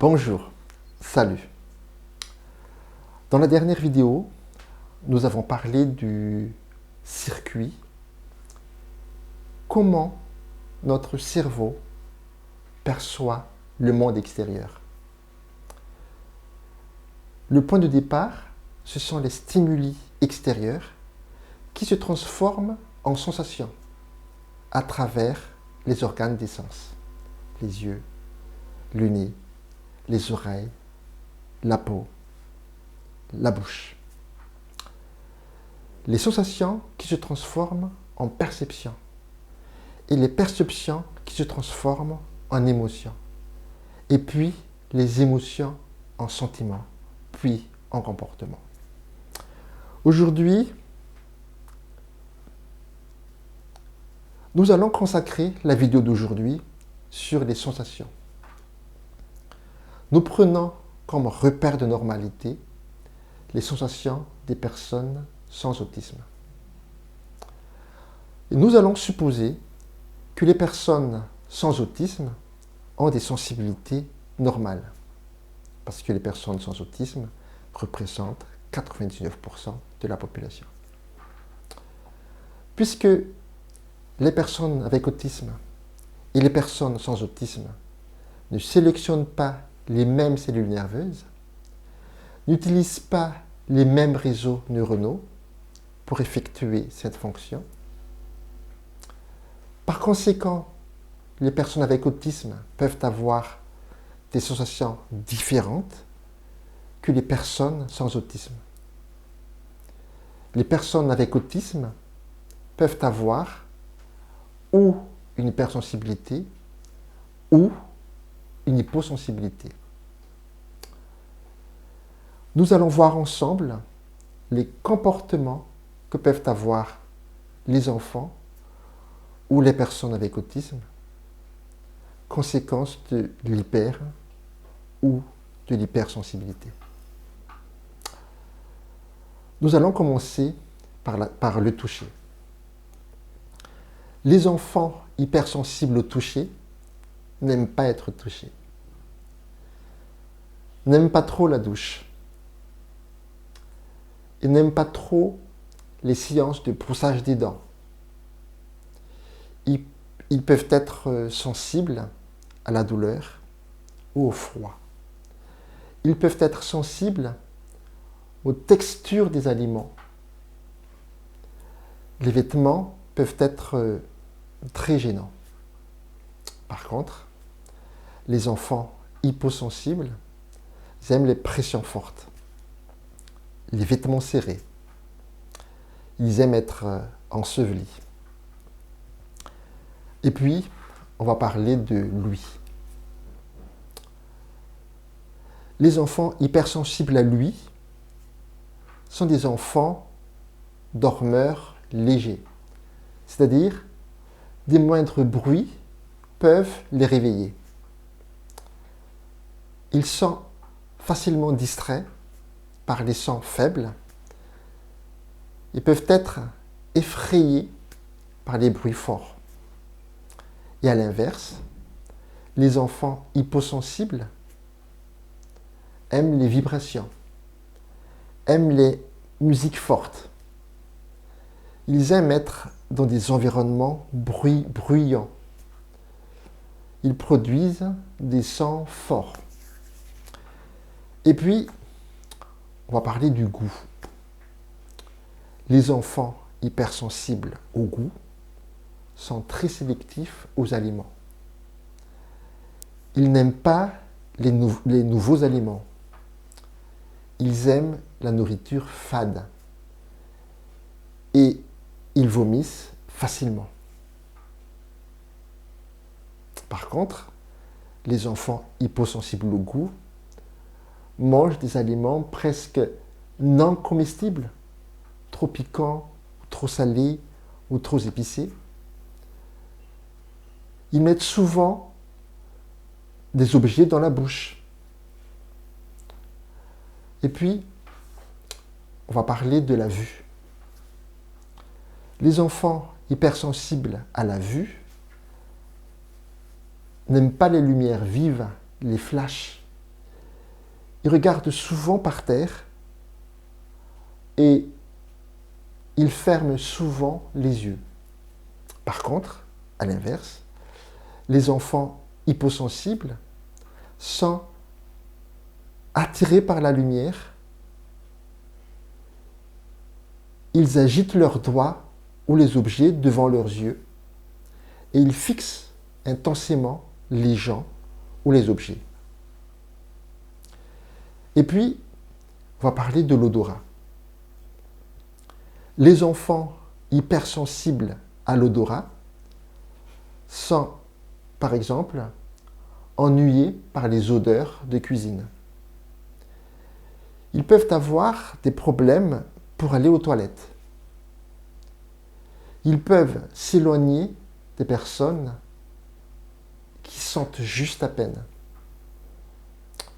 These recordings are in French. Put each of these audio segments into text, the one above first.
Bonjour, salut. Dans la dernière vidéo, nous avons parlé du circuit, comment notre cerveau perçoit le monde extérieur. Le point de départ, ce sont les stimuli extérieurs qui se transforment en sensations à travers les organes des sens, les yeux, le nez, les oreilles, la peau, la bouche. Les sensations qui se transforment en perceptions et les perceptions qui se transforment en émotions et puis les émotions en sentiments, puis en comportement. Aujourd'hui, nous allons consacrer la vidéo d'aujourd'hui sur les sensations. Nous prenons comme repère de normalité les sensations des personnes sans autisme. Et nous allons supposer que les personnes sans autisme ont des sensibilités normales, parce que les personnes sans autisme représentent 99% de la population. Puisque les personnes avec autisme et les personnes sans autisme ne sélectionnent pas les mêmes cellules nerveuses, n'utilisent pas les mêmes réseaux neuronaux pour effectuer cette fonction. Par conséquent, les personnes avec autisme peuvent avoir des sensations différentes que les personnes sans autisme. Les personnes avec autisme peuvent avoir ou une hypersensibilité ou une hyposensibilité. Nous allons voir ensemble les comportements que peuvent avoir les enfants ou les personnes avec autisme, conséquence de l'hyper ou de l'hypersensibilité. Nous allons commencer par le toucher. Les enfants hypersensibles au toucher n'aiment pas être touchés, n'aiment pas trop la douche, ils n'aiment pas trop les séances de broussage des dents. Ils peuvent être sensibles à la douleur ou au froid. Ils peuvent être sensibles aux textures des aliments. Les vêtements peuvent être très gênants. Par contre, les enfants hyposensibles aiment les pressions fortes, les vêtements serrés. Ils aiment être ensevelis. Et puis, on va parler de l'ouïe. Les enfants hypersensibles à l'ouïe sont des enfants dormeurs légers, c'est-à-dire des moindres bruits peuvent les réveiller. Ils sont facilement distraits par les sons faibles. Ils peuvent être effrayés par les bruits forts. Et à l'inverse, les enfants hyposensibles aiment les vibrations, aiment les musiques fortes. Ils aiment être dans des environnements bruyants. Ils produisent des sons forts. Et puis, on va parler du goût. Les enfants hypersensibles au goût sont très sélectifs aux aliments. Ils n'aiment pas les nouveaux aliments. Ils aiment la nourriture fade. Et ils vomissent facilement. Par contre, les enfants hyposensibles au goût mangent des aliments presque non comestibles, trop piquants, trop salés ou trop épicés. Ils mettent souvent des objets dans la bouche. Et puis, on va parler de la vue. Les enfants hypersensibles à la vue n'aiment pas les lumières vives, les flashs, il regarde souvent par terre et il ferme souvent les yeux. Par contre, à l'inverse, les enfants hyposensibles sont attirés par la lumière. Ils agitent leurs doigts ou les objets devant leurs yeux et ils fixent intensément les gens ou les objets. Et puis, on va parler de l'odorat. Les enfants hypersensibles à l'odorat sont, par exemple, ennuyés par les odeurs de cuisine. Ils peuvent avoir des problèmes pour aller aux toilettes. Ils peuvent s'éloigner des personnes qui sentent juste à peine.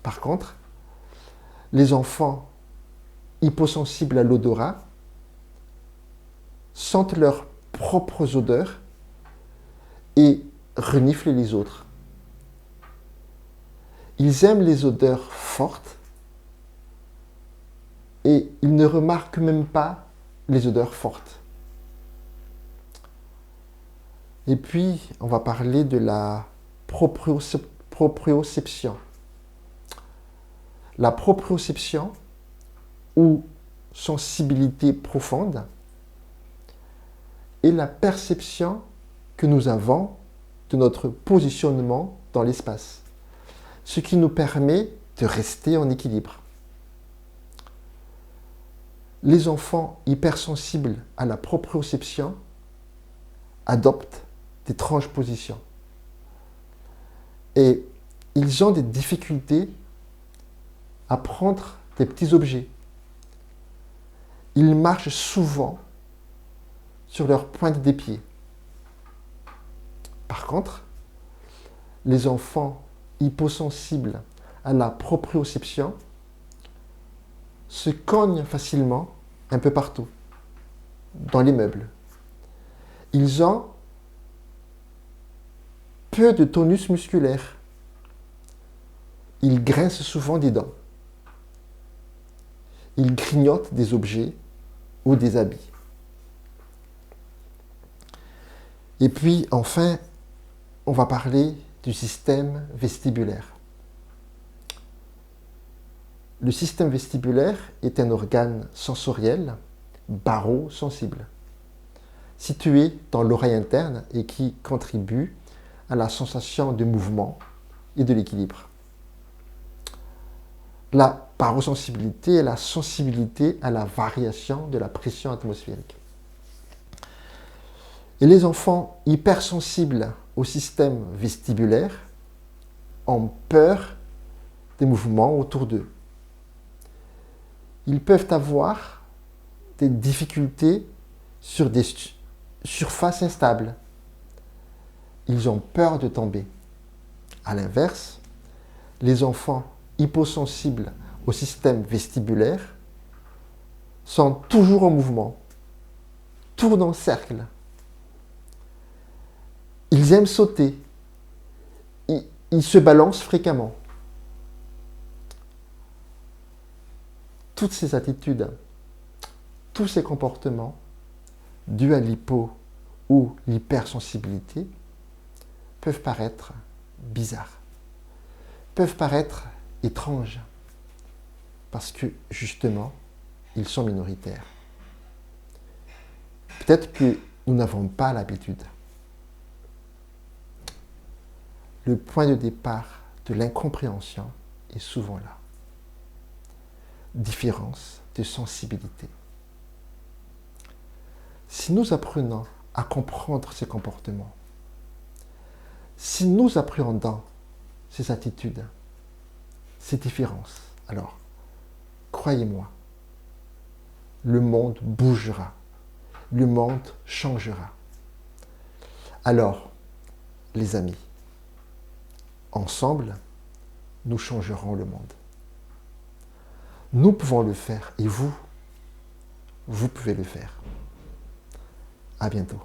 Par contre, les enfants hyposensibles à l'odorat sentent leurs propres odeurs et reniflent les autres. Ils aiment les odeurs fortes et ils ne remarquent même pas les odeurs fortes. Et puis, on va parler de la proprioception. La proprioception, ou sensibilité profonde, est la perception que nous avons de notre positionnement dans l'espace, ce qui nous permet de rester en équilibre. Les enfants hypersensibles à la proprioception adoptent d'étranges positions et ils ont des difficultés à prendre des petits objets. Ils marchent souvent sur leur pointe des pieds. Par contre, les enfants hyposensibles à la proprioception se cognent facilement un peu partout, dans les meubles. Ils ont peu de tonus musculaire. Ils grincent souvent des dents. Ils grignotent des objets ou des habits. Et puis, enfin, on va parler du système vestibulaire. Le système vestibulaire est un organe sensoriel barosensible, situé dans l'oreille interne et qui contribue à la sensation de mouvement et de l'équilibre. La barosensibilité est la sensibilité à la variation de la pression atmosphérique. Et les enfants hypersensibles au système vestibulaire ont peur des mouvements autour d'eux. Ils peuvent avoir des difficultés sur des surfaces instables. Ils ont peur de tomber. À l'inverse, les enfants hyposensibles au système vestibulaire sont toujours en mouvement, tournent en cercle. Ils aiment sauter. Ils se balancent fréquemment. Toutes ces attitudes, tous ces comportements dus à l'hypo ou l'hypersensibilité peuvent paraître bizarres, peuvent paraître étranges, parce que justement, ils sont minoritaires. Peut-être que nous n'avons pas l'habitude. Le point de départ de l'incompréhension est souvent là. Différence de sensibilité. Si nous apprenons à comprendre ces comportements, si nous appréhendons ces attitudes, ces différences, alors, croyez-moi, le monde bougera, le monde changera. Alors, les amis, ensemble, nous changerons le monde. Nous pouvons le faire et vous pouvez le faire. À bientôt.